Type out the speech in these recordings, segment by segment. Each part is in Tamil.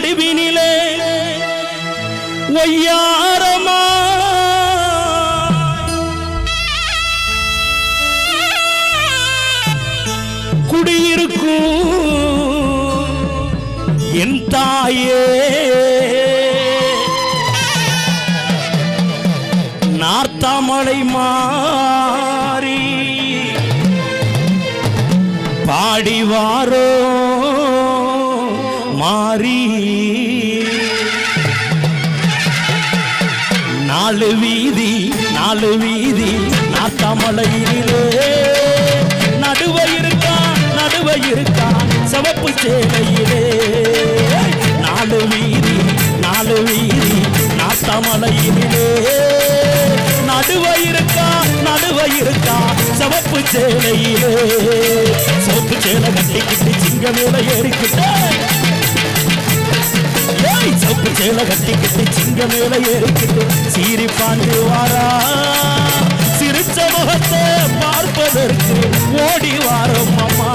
நடுவினிலே ஒய்யாரமா குடியிருக்கும் என் தாயே நார்த்தாமலை மாறி பாடிவாரோ மாறி நாலு வீதி நார்த்தாமலையிலே நடுவை இருக்கா சிவப்பு சேலையிலே நாலு வீதி நார்த்தாமலையிலே நடுவை இருக்கா சிவப்பு சேலையிலே சிவப்பு சேலை கட்டிக்கிட்டு சிங்க மேல ஏறிக்கிட்ட சிவப்பு சேலை கட்டிக்கிட்டு சிங்க மேல ஏறிக்கிட்டு சீரி பாண்டு வாரா சிரிச்ச முகத்தை பார்ப்பதற்கு ஓடி வாரம் அம்மா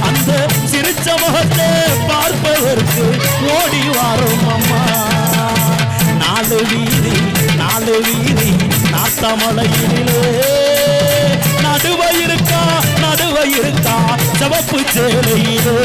அந்த சிரிச்ச முகத்தை பார்ப்பதற்கு ஓடி வாரம் அம்மா நாலு வீதி நார்த்தாமலையிலே நடுவை இருக்கா சிவப்பு சேலையிலே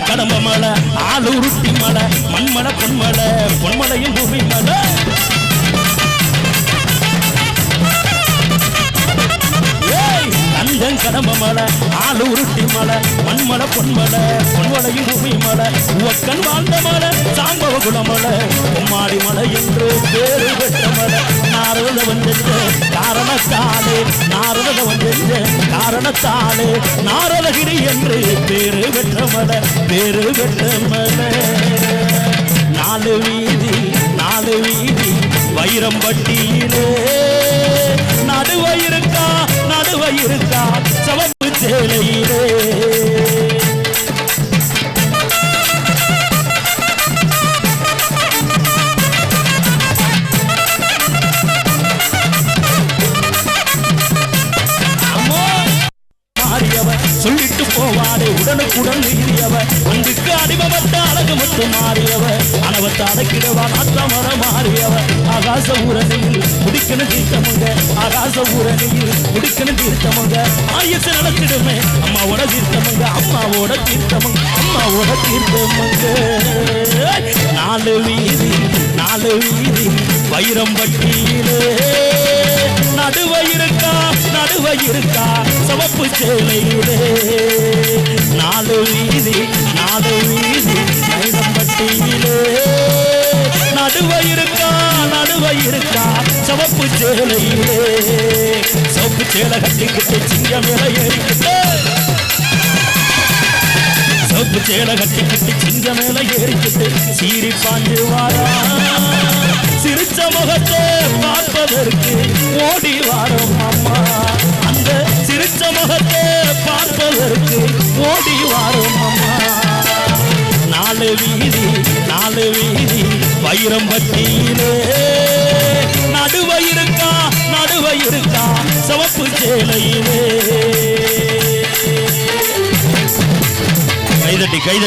கடம்ப மலை ஆளுருட்டி மலை மண்மலை பொன்மலையும் பூமி மலை கந்தன் கடம்ப மலை ஆளுருட்டி மலை மண்மலை பொன்மலையும் பூமி மலை ஒக்கன் வாழ்ந்த மலை சாம்பவ குளமலை பொம்மாடி மலை என்று பேரு பெற்ற மலை நாரதவன் காரணத்தாலே நாரதகிரி என்று பேரு பெற்ற மலை நாலு வீதி வைரம்பட்டியிலே நடுவை இருக்கா சிவப்பு சேலையிலே சொல்லிட்டு போவாடே உடனுக்குடன் நீதியவர் அங்குக்கு அடிமப்பட்ட அழகு மட்டும் மாறியவர் அனவத்தை அடக்கிடவா நாத்தமர மாறியவர் ஆகாச ஊரணியில் முடிக்கணும் தீர்த்தமுங்க ஆயசு நடத்திடுமே அம்மாவோட தீர்த்தமுங்க நாலு வீதி வைரம்பட்டியிலே நடுவை இருக்கா சிவப்பு சேலையிலே நாலு வீதி வைரம்பட்டியிலே நடுவை இருக்கா சிவப்பு சேலையிலே சிவப்பு சேலை கட்டிக்கிட்டு சிங்க மேல ஏறிக்கிட்டு சிவப்பு சேலை கட்டிக்கிட்டு சிங்க மேல ஏறிக்கிட்டு சீரி பாஞ்சு வாரா சிரிச்ச முகத்தை பார்ப்பதற்கு ஓடி வாரம் அம்மா அந்த சிரிச்ச முகத்தை பார்ப்பதற்கு ஓடி வாரம் அம்மா நாலு வீதி வைரம்பட்டியிலே நடுவை இருக்கா சிவப்பு சேலையிலே கைதட்டி